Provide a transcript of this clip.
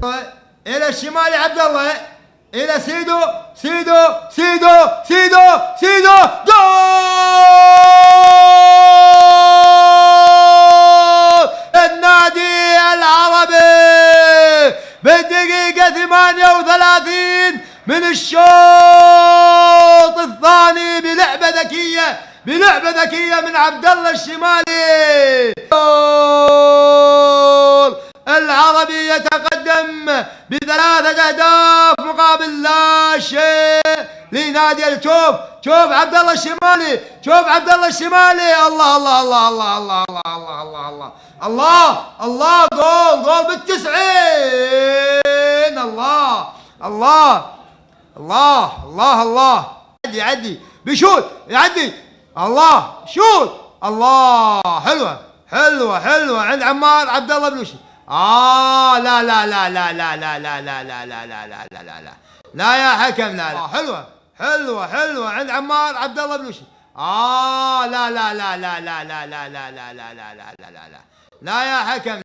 الى الشمال يا عبد الله، الى سيدو سيدو سيدو سيدو سيدو جول النادي العربي بالدقيقة 38 من الشوط الثاني بلعبة ذكية من عبد الله الشمالي. العربي يتقدم ب3 أهداف مقابل لا شيء لنادي شوف عبد الله الشمالي، الله الله الله الله الله الله الله الله الله جول بال90. الله الله الله الله الله يعدي بشوت يعدي، الله شوت، الله حلوة عند عمار عبد الله بلوشي. لا لا لا لا لا لا لا لا لا لا لا لا لا لا لا يا حكم، لا حلوة عند عمار عبد الله بلوشي. لا لا لا لا لا لا لا لا لا لا لا لا لا لا لا يا حكم.